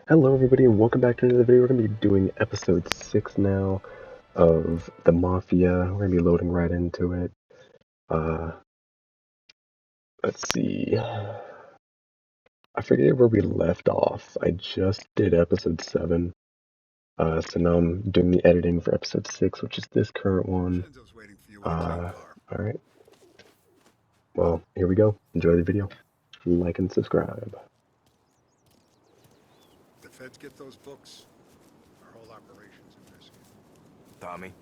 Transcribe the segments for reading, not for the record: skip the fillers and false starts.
Hello everybody and welcome back to another video. We're going to be doing episode 6 now of the Mafia. We're going to be loading right into it. Uh, let's see. I forget where we left off. I just did episode 7. So now I'm doing the editing for episode 6, which is this current one. Alright. Well, here we go. Enjoy the video. Like and subscribe. The feds get those books, our whole operation's at risk. Tommy?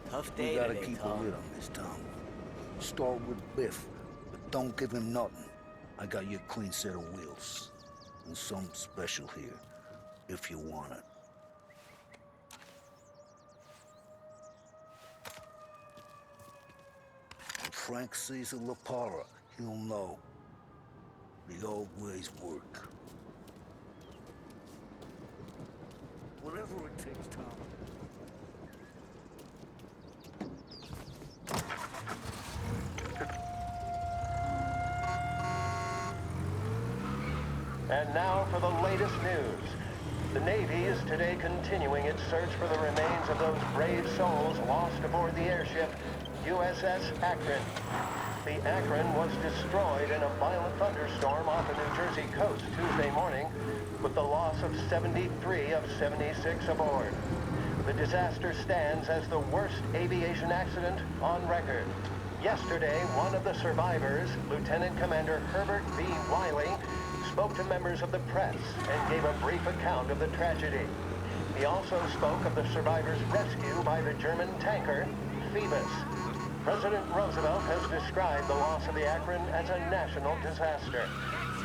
Tough We day gotta today, keep a Tom. lid on this town. Start with Biff, but don't give him nothing. I got you a clean set of wheels. And something special here, if you want it. When Frank sees a La Parra, he'll know. The old ways work. Whatever it takes, Tom. And now for the latest news. The Navy is today continuing its search for the remains of those brave souls lost aboard the airship USS Akron. The Akron was destroyed in a violent thunderstorm off the New Jersey coast Tuesday morning, with the loss of 73 of 76 aboard. The disaster stands as the worst aviation accident on record. Yesterday, one of the survivors, Lieutenant Commander Herbert V. Wiley, spoke to members of the press and gave a brief account of the tragedy. He also spoke of the survivors' rescue by the German tanker, Phoebus. President Roosevelt has described the loss of the Akron as a national disaster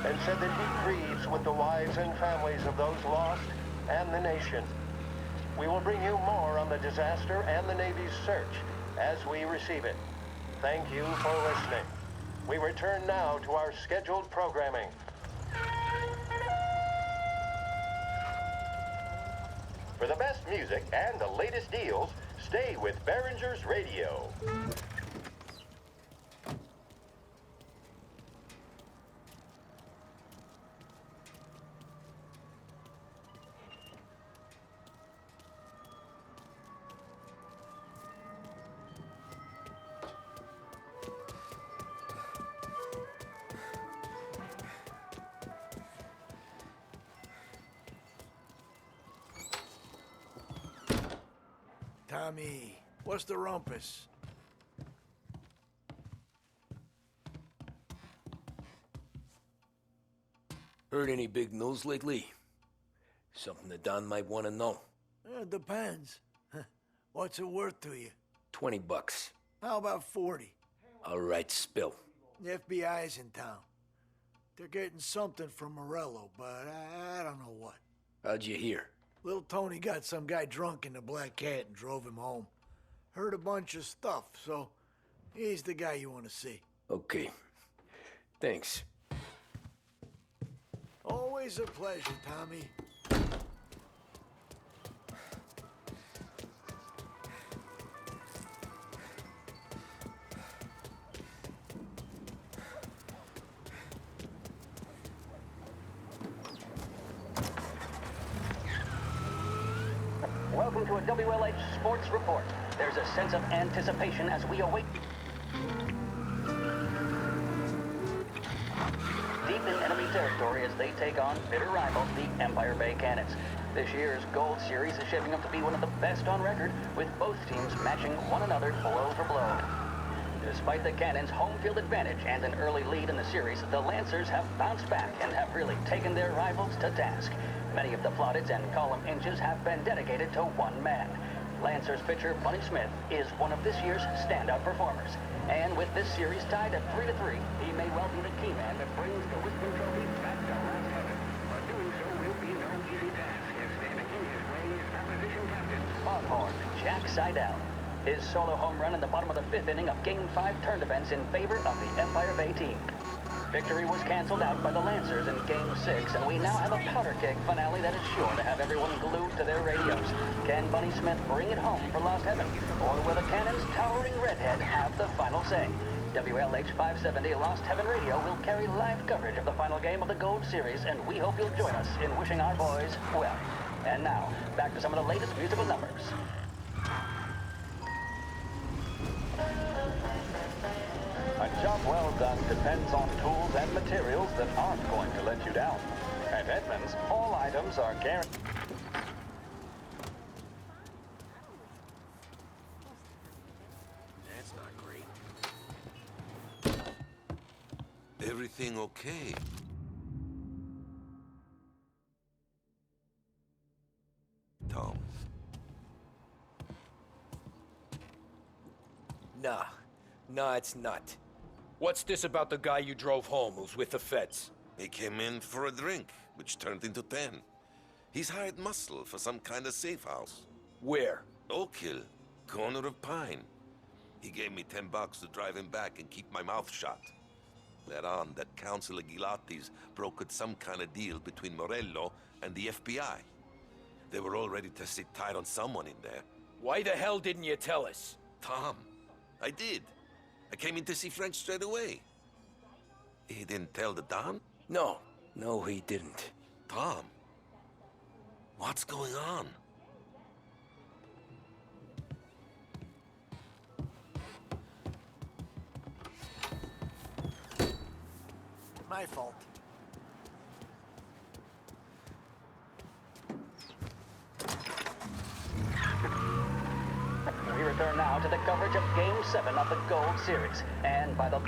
and said that he grieves with the wives and families of those lost and the nation. We will bring you more on the disaster and the Navy's search as we receive it. Thank you for listening. We return now to our scheduled programming. For the best music and the latest deals, stay with Behringer's Radio. Tommy, what's the rumpus? Heard any big news lately? Something that Don might want to know. Depends. What's it worth to you? $20. How about 40? All right, spill. The FBI's in town. They're getting something from Morello, but I don't know what. How'd you hear? Little Tony got some guy drunk in the Black Cat and drove him home. Heard a bunch of stuff, so he's the guy you want to see. Okay. Thanks. Always a pleasure, Tommy. Welcome to a WLH Sports Report. There's a sense of anticipation as we await deep in enemy territory as they take on bitter rivals, the Empire Bay Cannons. This year's Gold Series is shaping up to be one of the best on record, with both teams matching one another blow for blow. Despite the Cannons' home field advantage and an early lead in the series, the Lancers have bounced back and have really taken their rivals to task. Many of the plaudits and column inches have been dedicated to one man. Lancers pitcher Bunny Smith is one of this year's standout performers. And with this series tied at 3-3, he may well be the key man that brings the Wisconsin Trophy back to last heaven. But doing so will be no easy task, as standing in his way is opposition captain Foghorn Jack Seidel. His solo home run in the bottom of the fifth inning of Game 5 turned events in favor of the Empire Bay team. Victory was canceled out by the Lancers in Game 6, and we now have a powder keg finale that is sure to have everyone glued to their radios. Can Bunny Smith bring it home for Lost Heaven, or will the Cannon's towering redhead have the final say? WLH 570 Lost Heaven Radio will carry live coverage of the final game of the Gold Series, and we hope you'll join us in wishing our boys well. And now, back to some of the latest musical numbers. A job well done depends on tools and materials that aren't going to let you down. At Edmunds, all items are guaranteed. That's not great. Everything okay? Tom. Nah, it's not. What's this about the guy you drove home who's with the feds? He came in for a drink, which turned into 10. He's hired muscle for some kind of safe house. Where? Oak Hill, corner of Pine. He gave me $10 to drive him back and keep my mouth shut. Later on, that Councilor Gilatti's brokered some kind of deal between Morello and the FBI. They were all ready to sit tight on someone in there. Why the hell didn't you tell us? Tom, I did. I came in to see Frank straight away. He didn't tell the Don? No, he didn't. Tom, what's going on? My fault. We return now to the coverage of Game 7 of the Gold Series. And by the...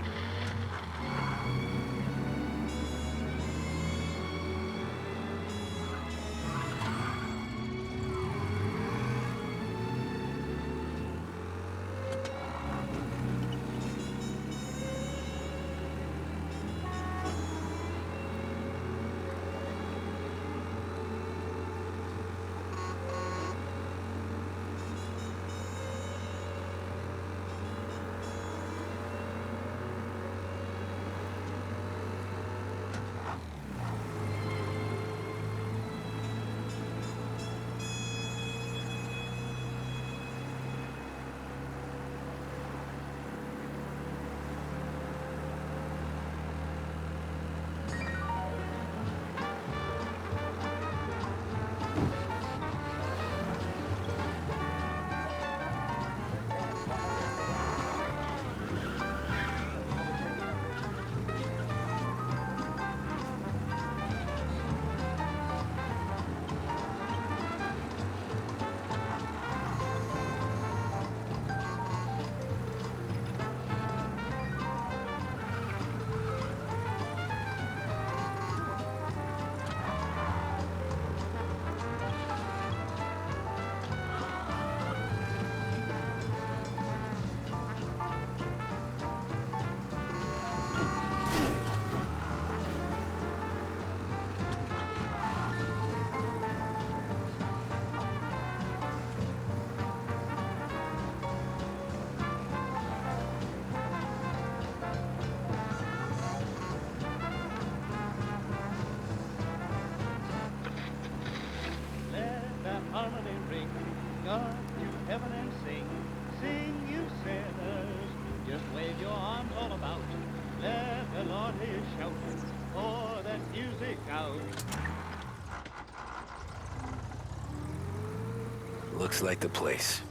harmony ring up to heaven and sing. Sing, you sinners, just wave your arms all about. Let the Lord hear you shout, pour that music out. Looks like the place.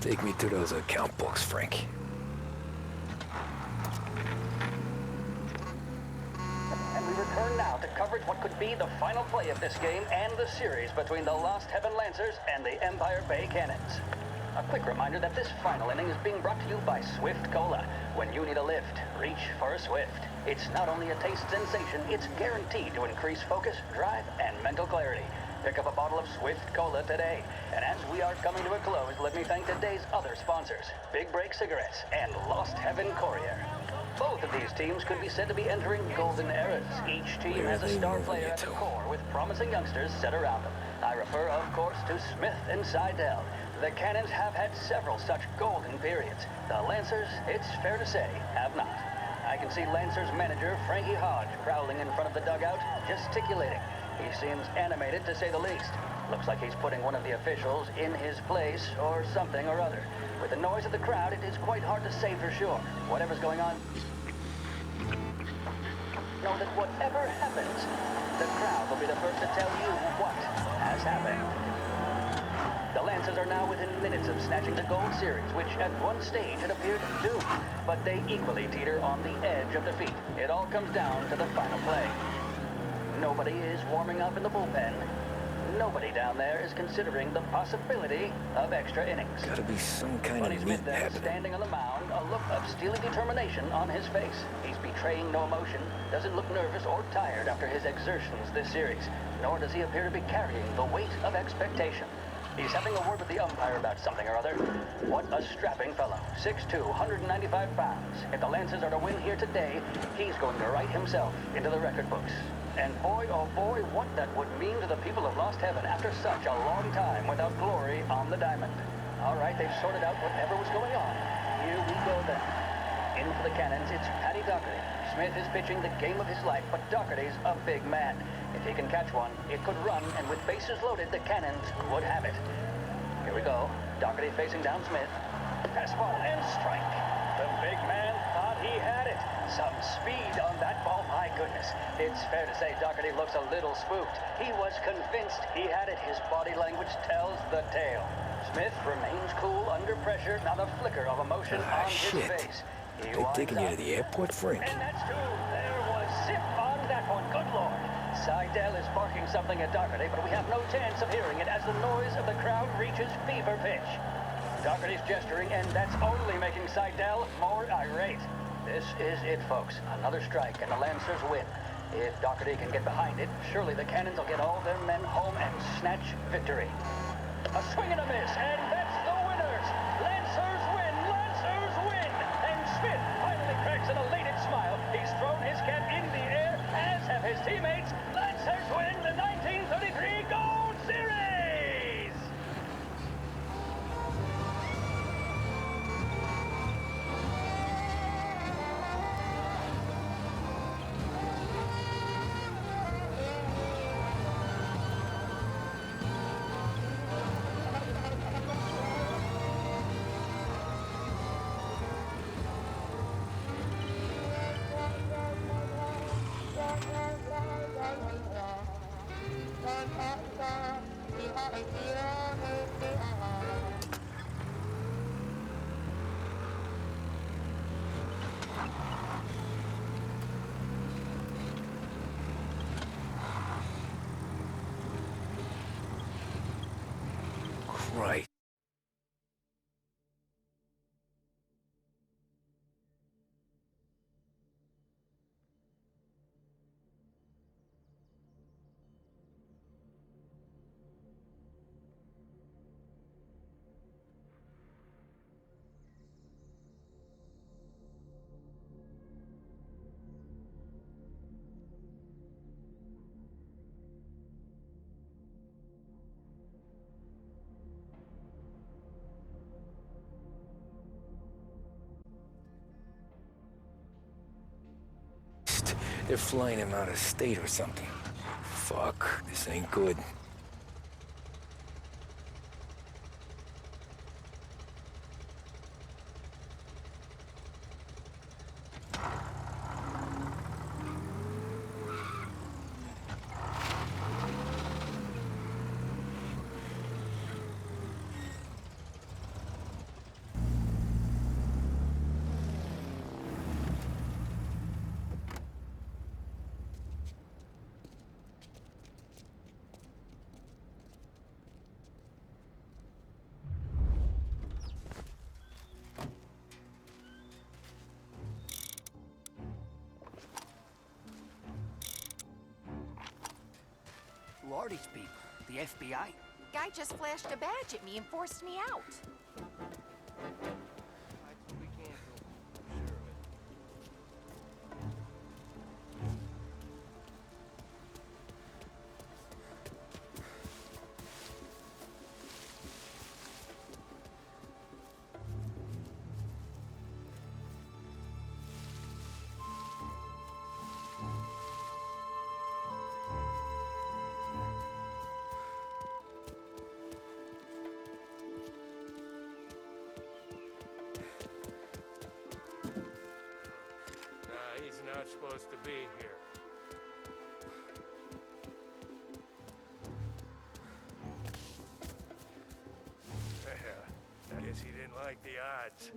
Take me to those account books, Frank. And we return now to coverage what could be the final play of this game and the series between the Lost Heaven Lancers and the Empire Bay Cannons. A quick reminder that this final inning is being brought to you by Swift Cola. When you need a lift, reach for a Swift. It's not only a taste sensation, it's guaranteed to increase focus, drive, and mental clarity. Pick up a bottle of Swift Cola today. And as we are coming to a close, let me thank today's other sponsors, Big Break Cigarettes and Lost Heaven Courier. Both of these teams could be said to be entering golden eras. Each team has a star player at the core with promising youngsters set around them. I refer, of course, to Smith and Seidel. The Cannons have had several such golden periods. The Lancers, it's fair to say, have not. I can see Lancers manager Frankie Hodge prowling in front of the dugout, gesticulating. He seems animated, to say the least. Looks like he's putting one of the officials in his place, or something or other. With the noise of the crowd, it is quite hard to say for sure. Whatever's going on, know that whatever happens, the crowd will be the first to tell you what has happened. The Lancers are now within minutes of snatching the Gold Series, which at one stage had appeared doomed, but they equally teeter on the edge of defeat. It all comes down to the final play. Nobody is warming up in the bullpen. Nobody down there is considering the possibility of extra innings. Gotta be some kind Bunny of Smith meat then happening. standing on the mound, a look of steely determination on his face. He's betraying no emotion, doesn't look nervous or tired after his exertions this series, nor does he appear to be carrying the weight of expectation. He's having a word with the umpire about something or other. What a strapping fellow. 6'2", 195 pounds. If the Lancers are to win here today, he's going to write himself into the record books. And boy, oh boy, what that would mean to the people of Lost Heaven after such a long time without glory on the diamond. All right, they've sorted out whatever was going on. Here we go then. In for the Cannons, it's Paddy Doherty. Smith is pitching the game of his life, but Doherty's a big man. If he can catch one, it could run, and with bases loaded, the Cannons would have it. Here we go. Doherty facing down Smith. Fastball and strike. The big man thought he had it. Some speed on that ball, my goodness. It's fair to say Doherty looks a little spooked. He was convinced he had it. His body language tells the tale. Smith remains cool under pressure, not a flicker of emotion on his face. They taking you to the airport, Frank? And that's two. There was zip on that one. Good Lord. Seidel is barking something at Doherty, but we have no chance of hearing it as the noise of the crowd reaches fever pitch. Doherty's gesturing, and that's only making Seidel more irate. This is it, folks. Another strike, and the Lancers win. If Doherty can get behind it, surely the Cannons will get all their men home and snatch victory. A swing and a miss, and that's the winners! Lancers win! Lancers win! And Smith finally cracks an elated smile. He's thrown his cap in the air, as have his teammates. Lancers win the 1933 Gold Series! Right. They're flying him out of state or something. Fuck, this ain't good. are these people? The FBI? Guy just flashed a badge at me and forced me out. We can't go. I'm sure of it. Nah, he's not supposed to be here. I guess he didn't like the odds.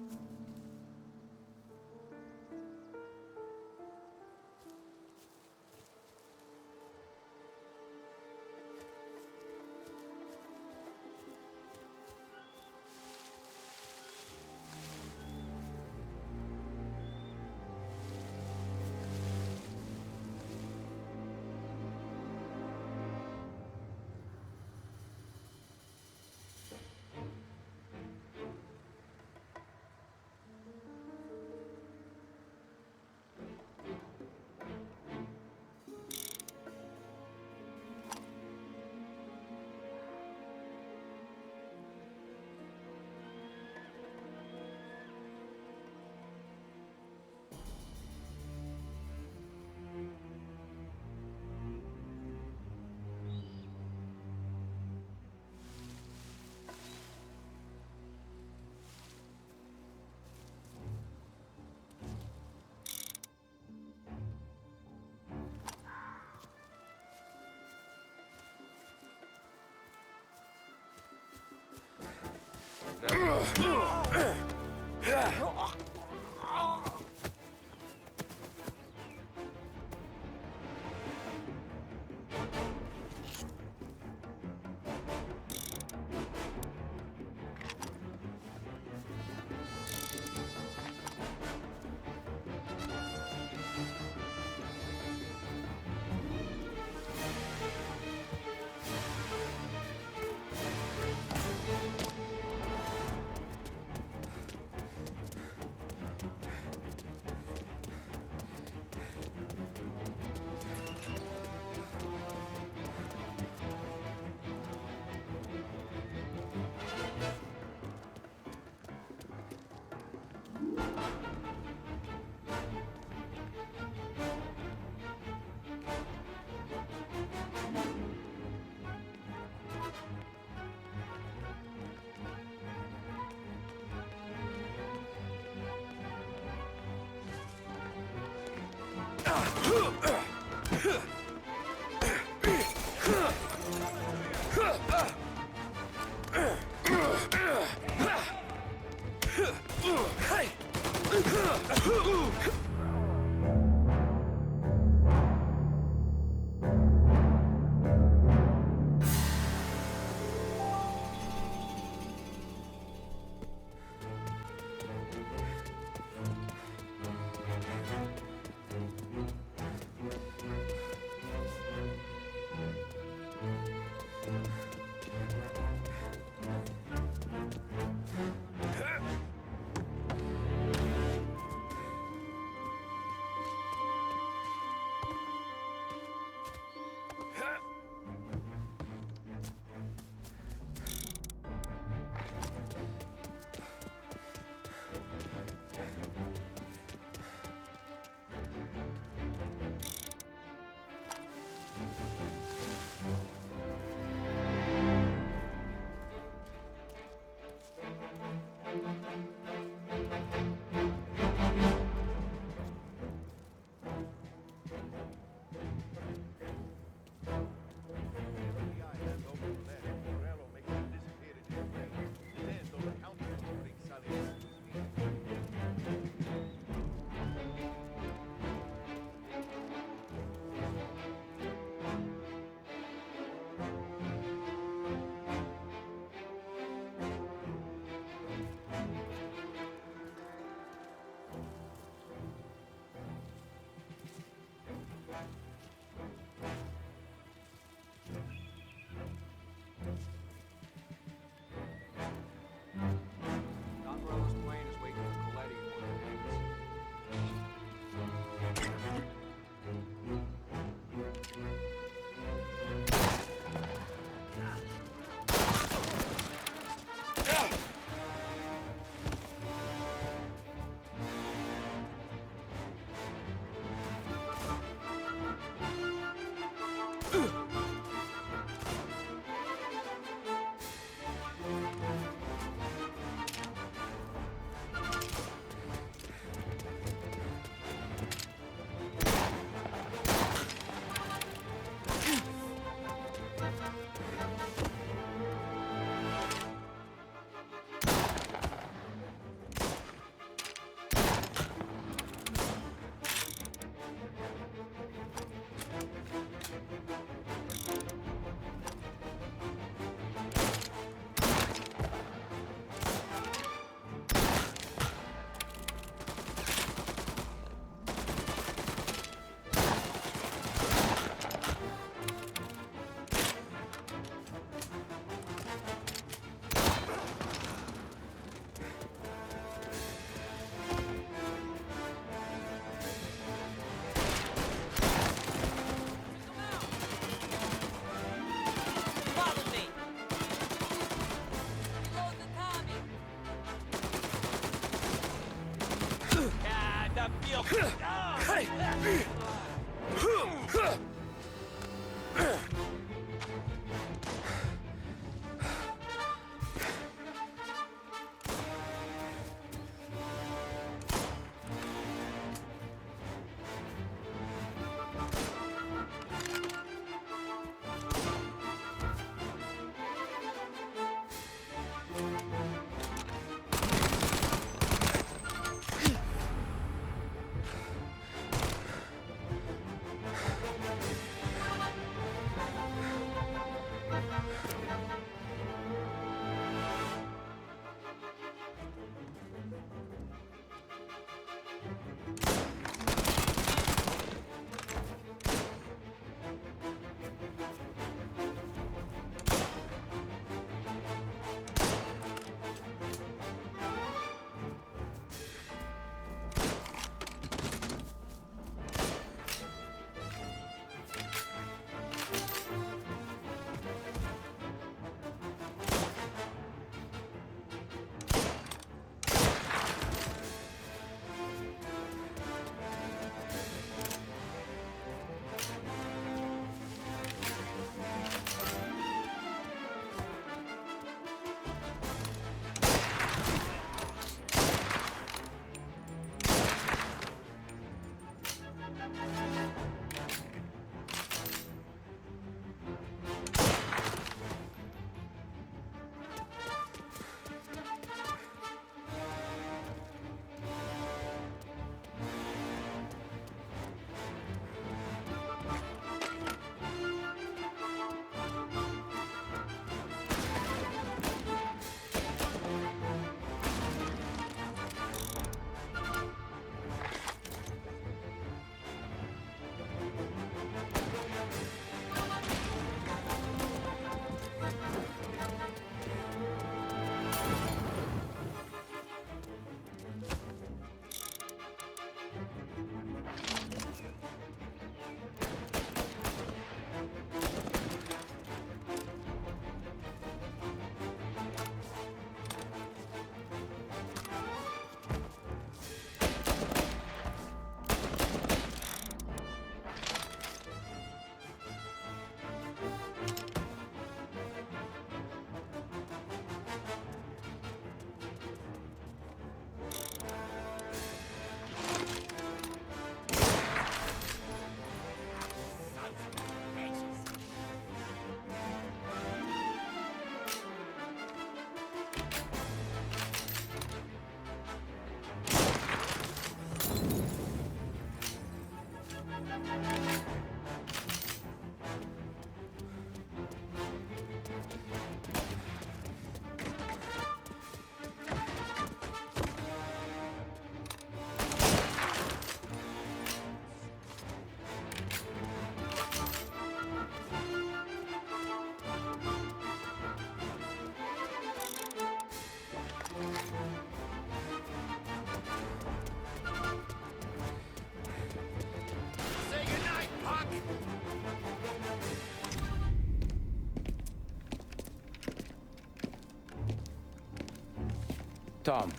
Tom.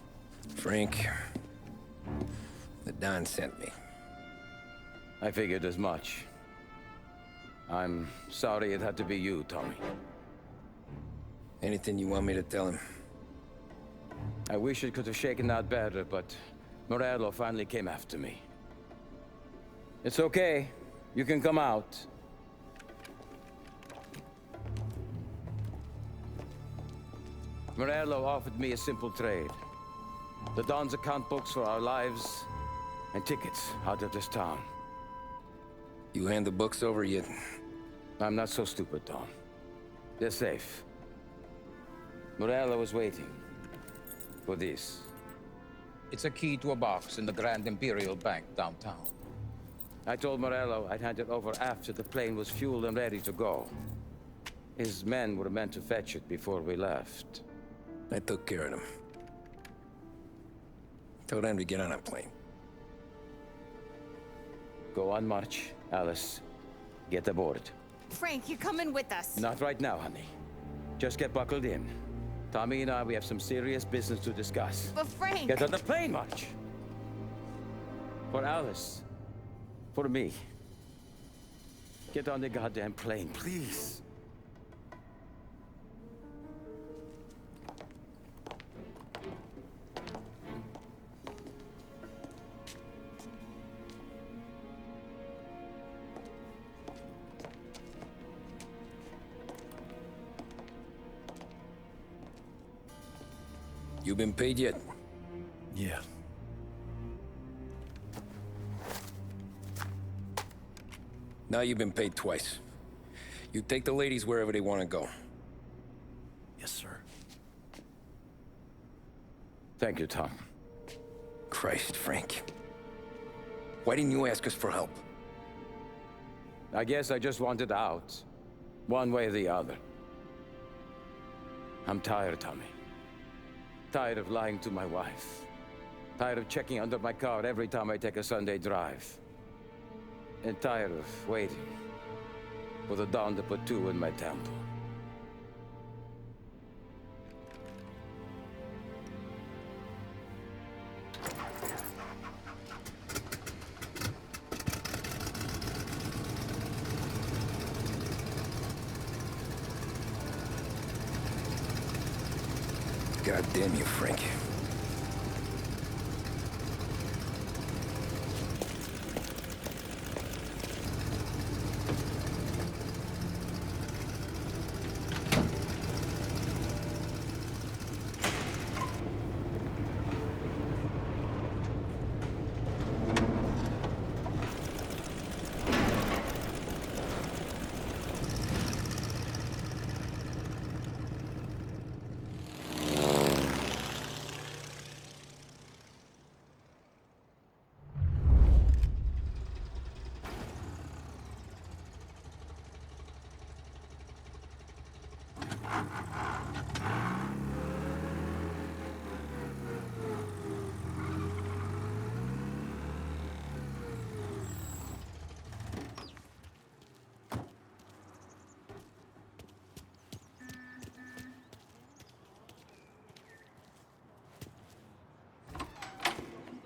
Frank. The Don sent me. I figured as much. I'm sorry it had to be you, Tommy. Anything you want me to tell him? I wish it could have shaken out better, but Morello finally came after me. It's okay. You can come out. Morello offered me a simple trade. The Don's account books for our lives and tickets out of this town. You hand the books over yet? I'm not so stupid, Don. They're safe. Morello was waiting for this. It's a key to a box in the Grand Imperial Bank downtown. I told Morello I'd hand it over after the plane was fueled and ready to go. His men were meant to fetch it before we left. I took care of them. Told them to get on a plane. Go on, march. Alice, get aboard. Frank, you're coming with us. Not right now, honey. Just get buckled in. Tommy and I, we have some serious business to discuss. But Frank... Get on the plane, March! For Alice. For me. Get on the goddamn plane, please. You been paid yet? Yeah. Now you've been paid twice. You take the ladies wherever they want to go. Yes, sir. Thank you, Tom. Christ, Frank. Why didn't you ask us for help? I guess I just wanted out. One way or the other. I'm tired, Tommy. Tired of lying to my wife. Tired of checking under my car every time I take a Sunday drive. And tired of waiting for the dawn to put two in my temple. God damn you, Frank.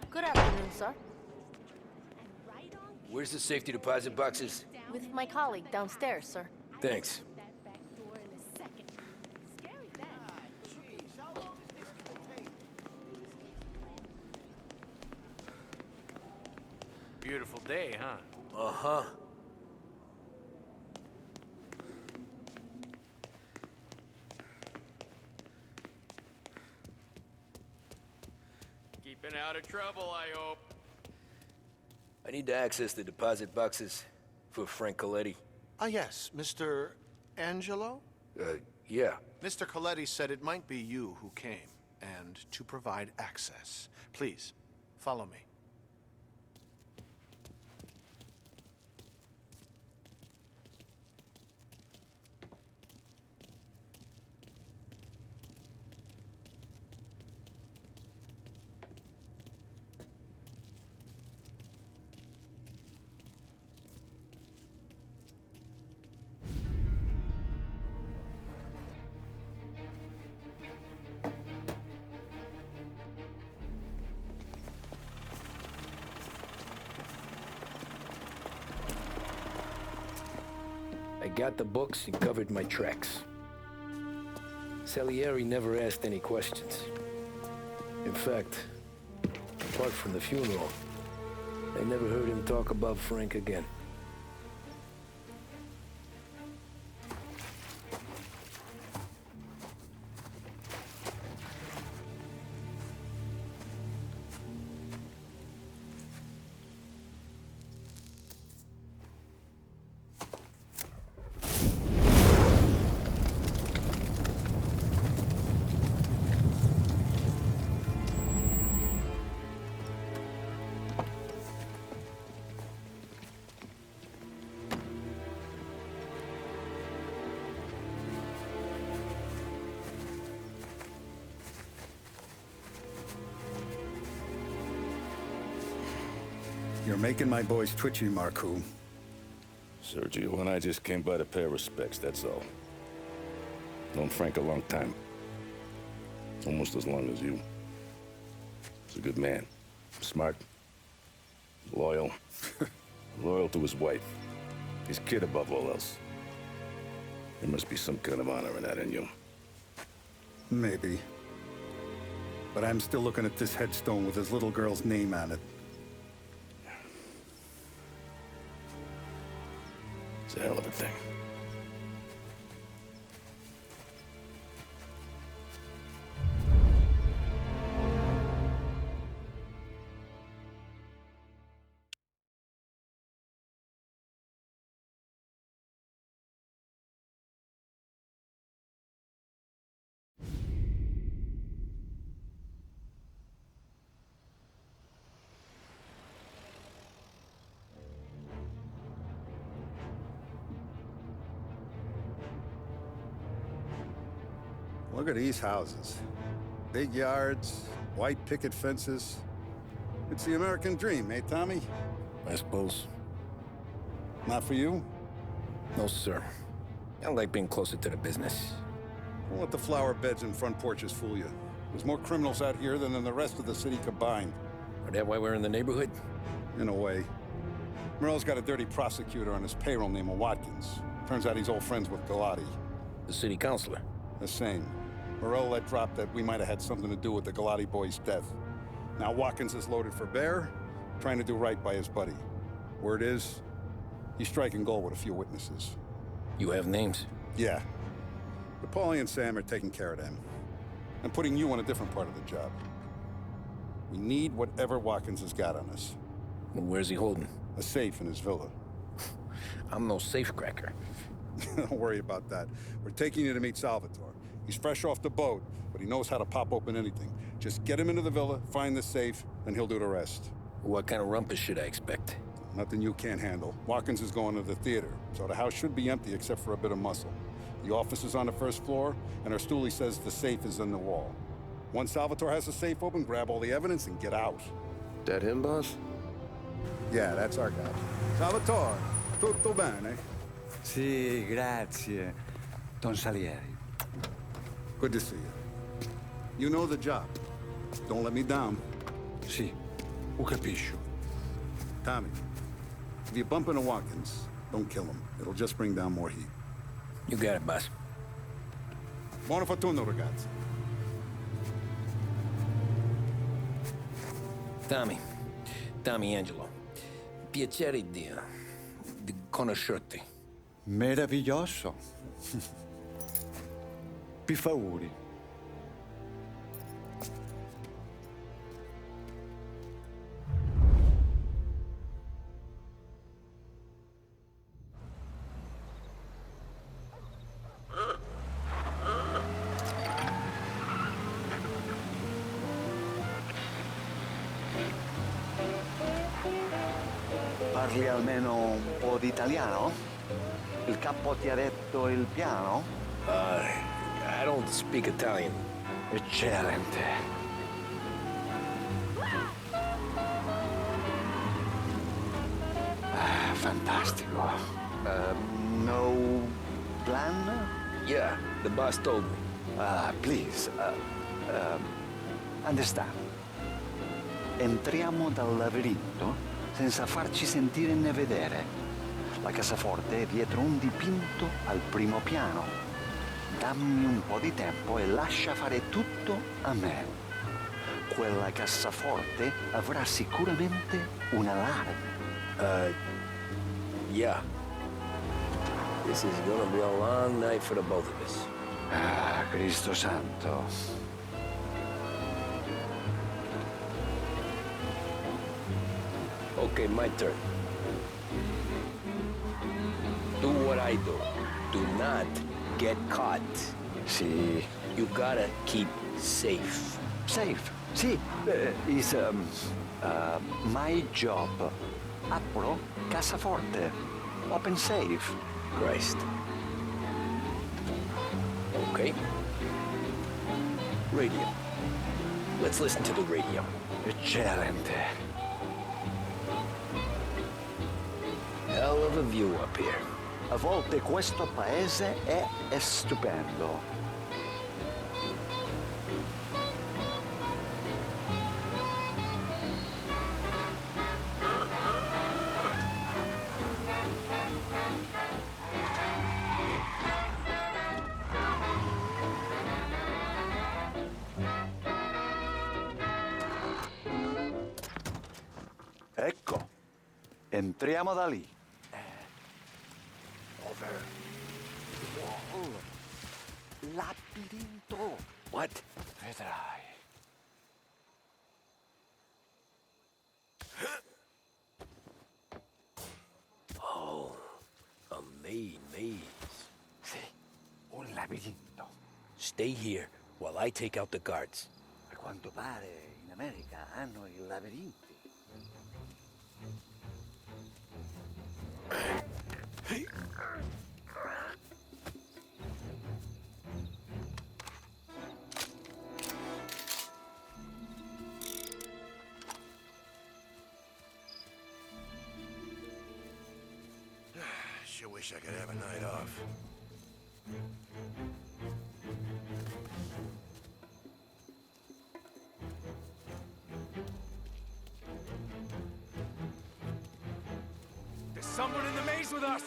Good afternoon, sir. Where's the safety deposit boxes? With my colleague downstairs, sir. Thanks. Beautiful day, huh? Uh-huh. Keeping out of trouble, I hope. I need to access the deposit boxes for Frank Coletti. Ah, yes, Mr. Angelo? Yeah. Mr. Coletti said it might be you who came, and to provide access. Please, follow me. I got the books and covered my tracks. Salieri never asked any questions. In fact, apart from the funeral, I never heard him talk about Frank again. You're making my boys twitchy, Marku. Sergio and I just came by to pay our respects, that's all. Known Frank a long time. Almost as long as you. He's a good man. Smart. Loyal. Loyal to his wife. His kid above all else. There must be some kind of honor in that in you. Maybe. But I'm still looking at this headstone with his little girl's name on it. It's a hell of a thing. Look at these houses. Big yards, white picket fences. It's the American dream, eh, Tommy? I suppose. Not for you? No, sir. I like being closer to the business. Don't let the flower beds and front porches fool you. There's more criminals out here than in the rest of the city combined. Is that why we're in the neighborhood? In a way. Merle's got a dirty prosecutor on his payroll named Watkins. Turns out he's old friends with Galati. The city councilor? The same. Morello let drop that we might have had something to do with the Galati boy's death. Now Watkins is loaded for bear, trying to do right by his buddy. Word is, he's striking gold with a few witnesses. You have names? Yeah. But Paulie and Sam are taking care of them. I'm putting you on a different part of the job. We need whatever Watkins has got on us. Well, where's he holding? A safe in his villa. I'm no safecracker. Don't worry about that. We're taking you to meet Salvatore. He's fresh off the boat, but he knows how to pop open anything. Just get him into the villa, find the safe, and he'll do the rest. What kind of rumpus should I expect? Nothing you can't handle. Watkins is going to the theater, so the house should be empty except for a bit of muscle. The office is on the first floor, and our stoolie says the safe is in the wall. Once Salvatore has the safe open, grab all the evidence and get out. That him, boss? Yeah, that's our guy. Salvatore, tutto bene? Sì, grazie, Don Salieri. Good to see you. You know the job. Don't let me down. Sì, ho capisco. Tommy, if you bump into Watkins, don't kill him. It'll just bring down more heat. You got it, boss. Buona fortuna, ragazzi. Tommy Angelo. Piacere di conoscerti. Meraviglioso. Per favore. Parli almeno un po' di italiano? Il capo ti ha detto il piano? I don't speak Italian. Eccellente. Fantastico. No plan? Yeah, the boss told me. Please, understand. Entriamo dal labirinto senza farci sentire né vedere. La cassaforte è dietro un dipinto al primo piano. Dammi un po' di tempo e lascia fare tutto a me. Quella cassaforte avrà sicuramente un allarme. Yeah. This is gonna be a long night for the both of us. Ah, Cristo santo. Okay, my turn. Do what I do. Do not get caught. Sì. You gotta keep safe. Safe? Sì. Is my job. Apro cassaforte. Open safe. Christ. Okay. Radio. Let's listen to the radio. Eccellente. Hell of a view up here. A volte questo paese è stupendo. Ecco, entriamo da lì. Over. Wall. Labirinto. What? Vedrai. Oh, a maze. Sì, un labirinto. Stay here while I take out the guards. A quanto pare in America hanno i labirinti. Sure wish I could have a night off. There's someone in the maze with us!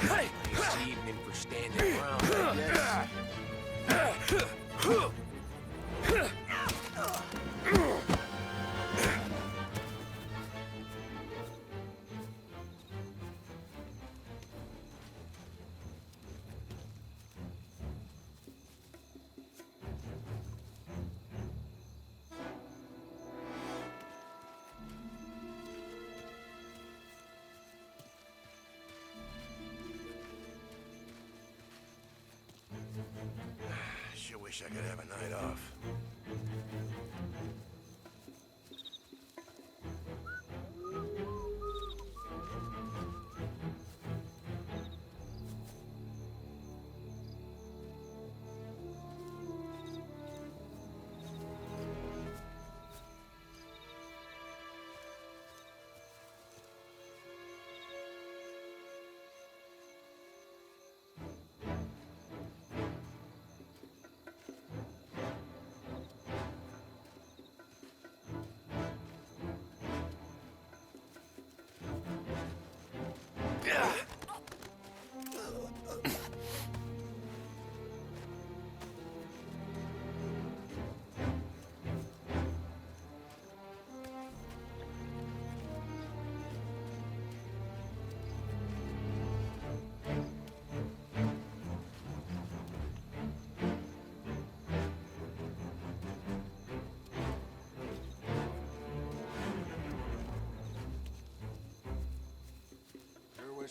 Nice evening for standing around, I guess. Sure wish I could have a night off.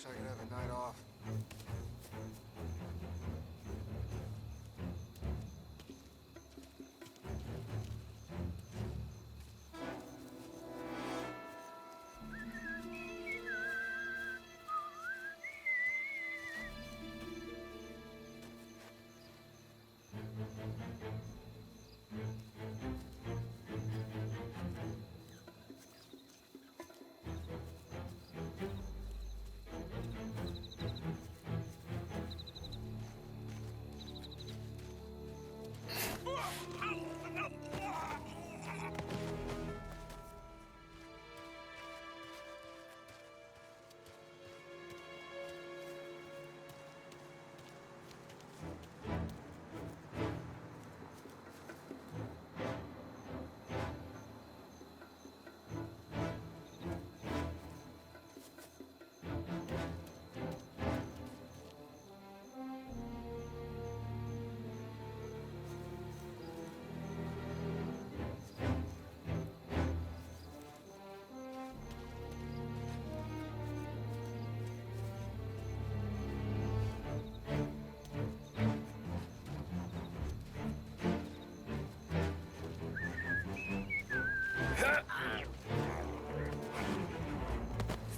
wish I could have a night off.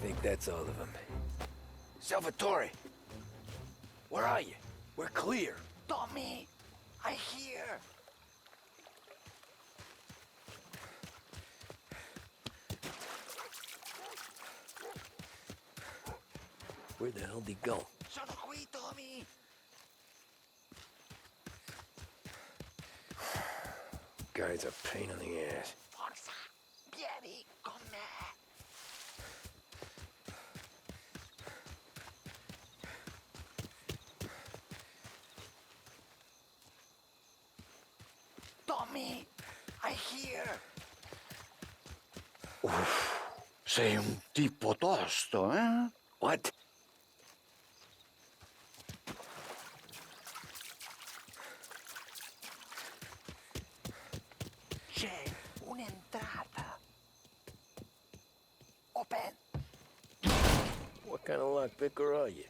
Think that's all of them. Salvatore! Where are you? We're clear. Tommy, I hear. Where the hell did he go? Sono qui, Tommy. Guy's a pain in the ass. Forza, vieni con me. Tommy, I hear. Uff, sei un tipo tosto, eh? What? C'è un'entrata. Open. What kind of lockpicker are you?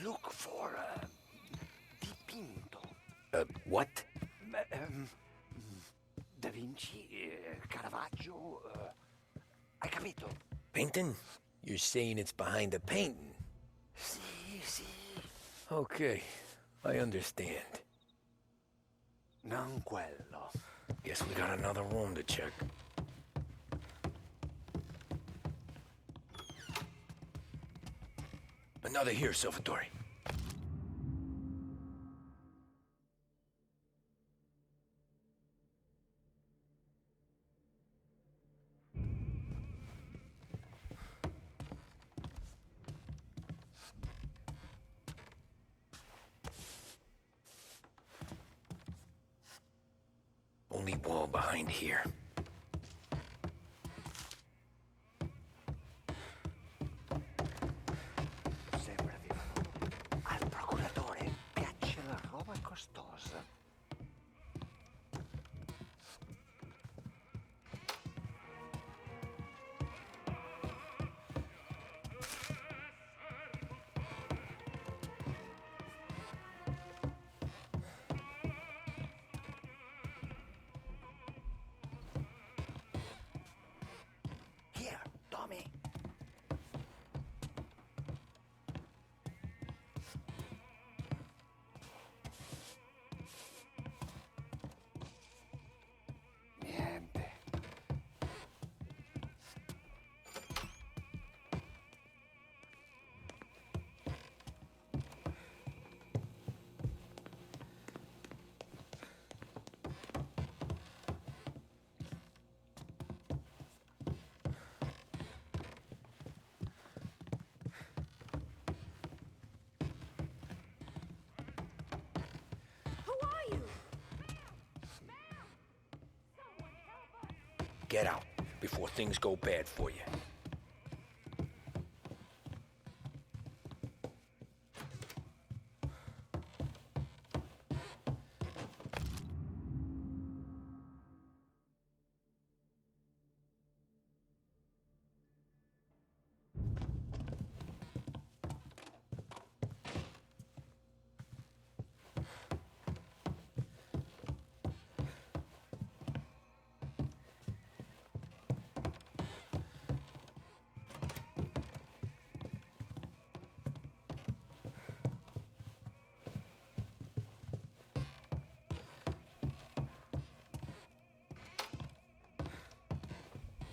Look for dipinto. What? Da Vinci, Caravaggio. Hai capito? Painting? You're saying it's behind the painting? Sì, sì. Okay, I understand. Non quello. Guess we got another room to check. Another here, Salvatore. Only wall behind here. Sembra vivo. Al procuratore piace la roba costosa. Here, Tommy. Niente. Get out before things go bad for you.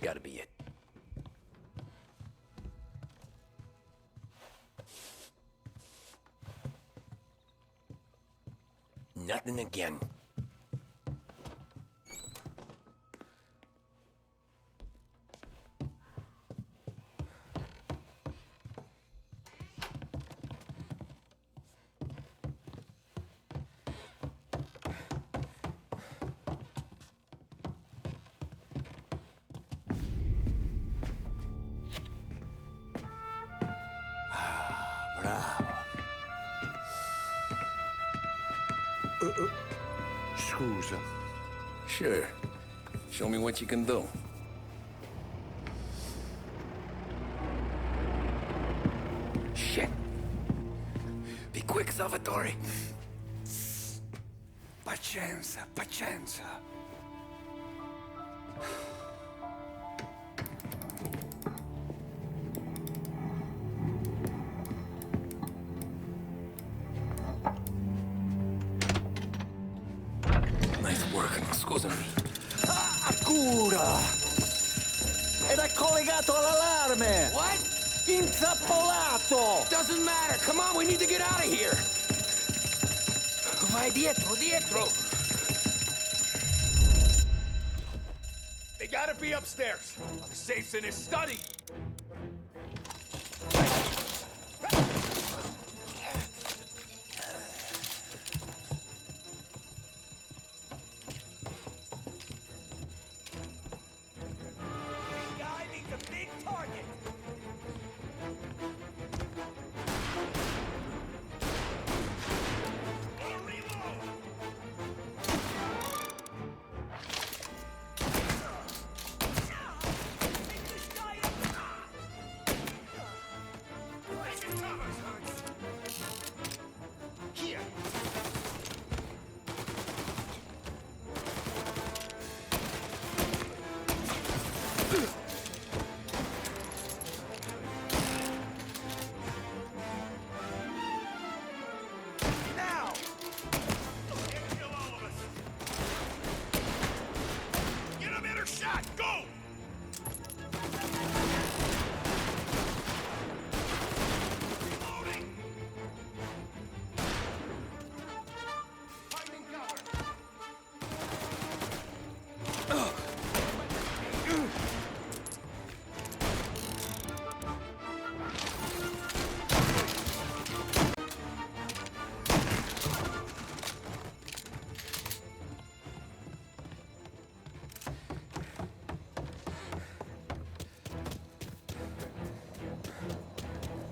Gotta be it. Nothing again. Scusa. Sure. Show me what you can do. Shit. Be quick, Salvatore. Pazienza, pazienza. Nice work, scusami. Cura! Era collegato all'allarme! What? Intrappolato! Doesn't matter. Come on, we need to get out of here. Vai dietro, dietro. They gotta be upstairs. The safe's in his study.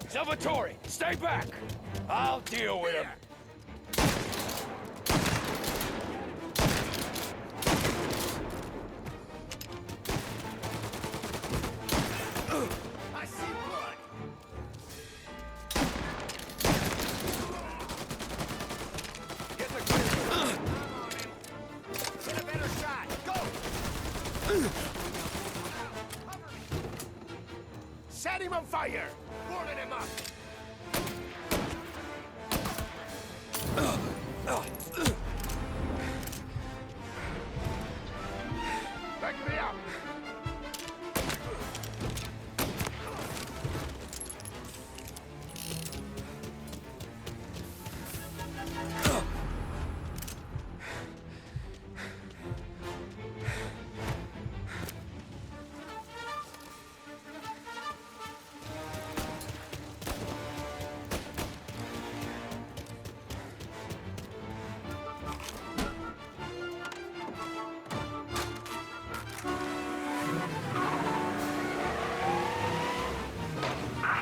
Salvatore, stay back! I'll deal with him. I see blood! Get the grip! Get a better shot! Go! Set him on fire! Boarded him up! Back me up!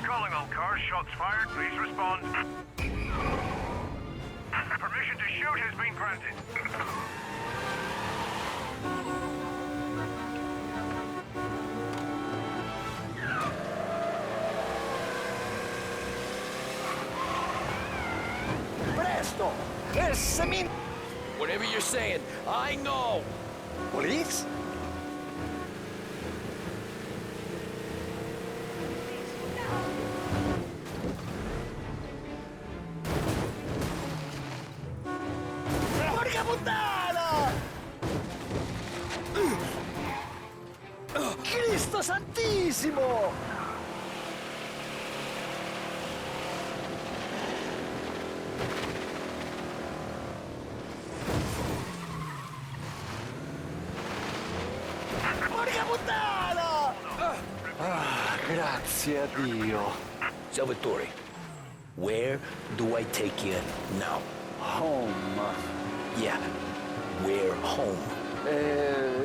Calling all cars, shots fired, please respond. Permission to shoot has been granted. Presto! There's Whatever you're saying, I know. Police? Porca puttana! Cristo! Cristo Santissimo! Porca puttana! Ah, grazie a Dio. Salvatore, where do I take you now? Home. Yeah, where home?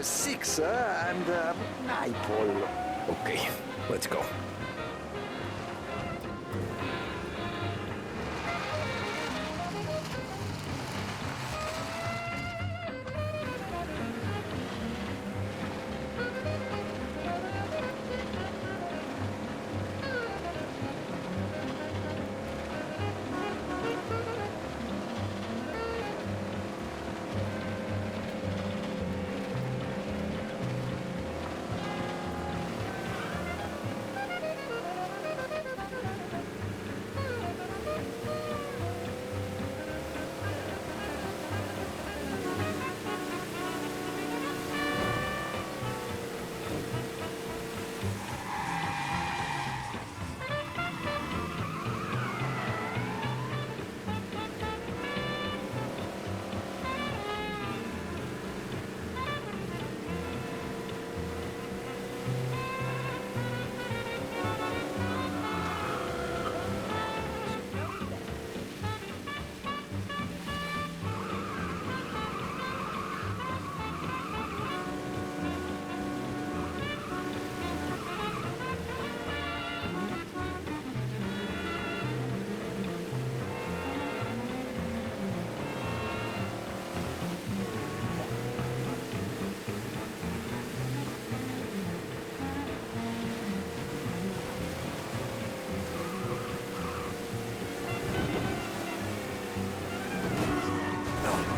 6 and Naples. Okay, let's go.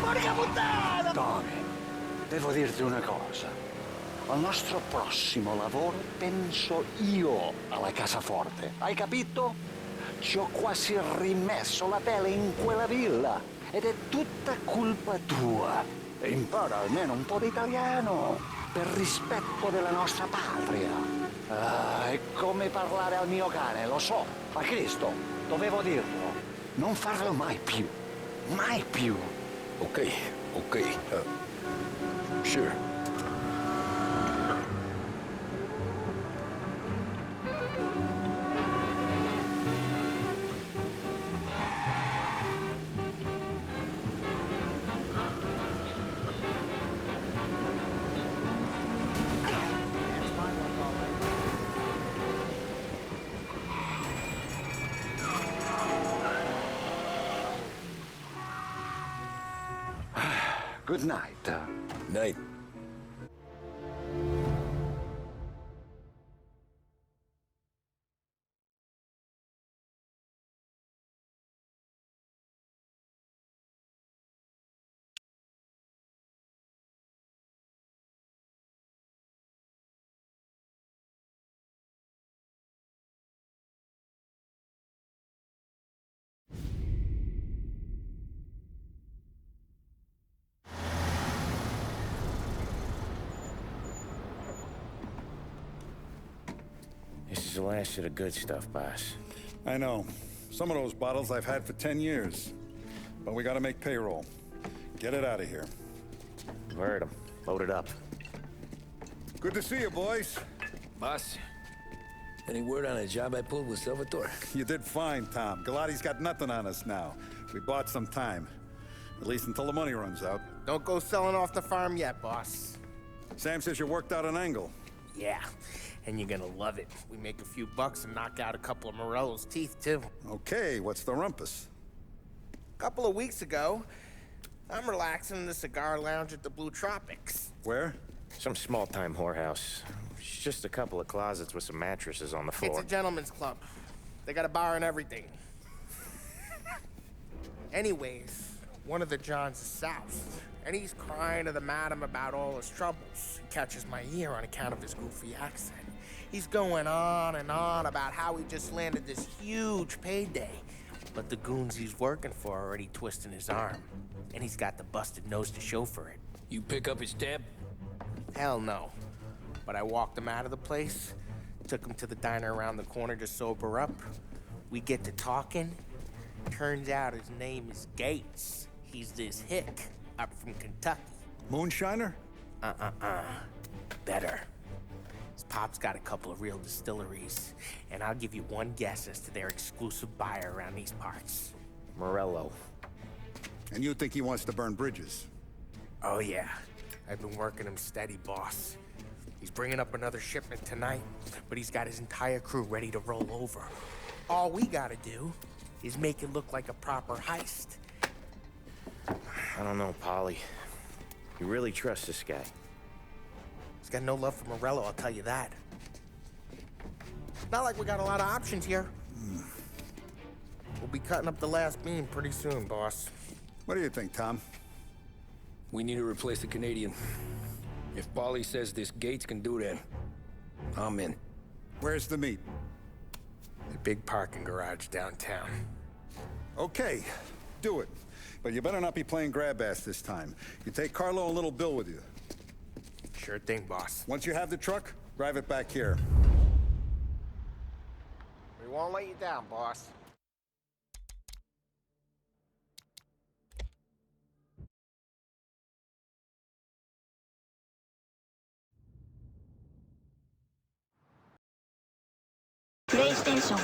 Porca puttana! Tony, devo dirti una cosa. Al nostro prossimo lavoro penso io alla cassaforte. Hai capito? Ci ho quasi rimesso la pelle in quella villa. Ed è tutta colpa tua. E impara almeno un po' di italiano. Per rispetto della nostra patria. Ah, è come parlare al mio cane, lo so. Ma Cristo, dovevo dirlo. Non farlo mai più. Mai più. Okay, sure. Good night. Night. This is the last of the good stuff, boss. I know. Some of those bottles I've had for 10 years. But we gotta make payroll. Get it out of here. Heard him. Load it up. Good to see you, boys. Boss, any word on a job I pulled with Salvatore? You did fine, Tom. Galati's got nothing on us now. We bought some time. At least until the money runs out. Don't go selling off the farm yet, boss. Sam says you worked out an angle. Yeah, and you're gonna love it. We make a few bucks and knock out a couple of Morello's teeth, too. Okay, what's the rumpus? A couple of weeks ago, I'm relaxing in the cigar lounge at the Blue Tropics. Where? Some small-time whorehouse. It's just a couple of closets with some mattresses on the floor. It's a gentleman's club. They got a bar and everything. Anyways, one of the Johns is south, and he's crying to the madam about all his troubles. He catches my ear on account of his goofy accent. He's going on and on about how he just landed this huge payday, but the goons he's working for are already twisting his arm, and he's got the busted nose to show for it. You pick up his tab? Hell no. But I walked him out of the place, took him to the diner around the corner to sober up. We get to talking. Turns out his name is Gates. He's this hick up from Kentucky. Moonshiner? Better. His pop's got a couple of real distilleries, and I'll give you one guess as to their exclusive buyer around these parts. Morello. And you think he wants to burn bridges? Oh yeah. I've been working him steady, boss. He's bringing up another shipment tonight, but he's got his entire crew ready to roll over. All we gotta do is make it look like a proper heist. I don't know, Polly. You really trust this guy? He's got no love for Morello, I'll tell you that. Not like we got a lot of options here. We'll be cutting up the last beam pretty soon, boss. What do you think, Tom? We need to replace the Canadian. If Polly says this Gates can do that, I'm in. Where's the meet? The big parking garage downtown. Okay, do it. But you better not be playing grab ass this time. You take Carlo and Little Bill with you. Sure thing, boss. Once you have the truck, drive it back here. We won't let you down, boss. PlayStation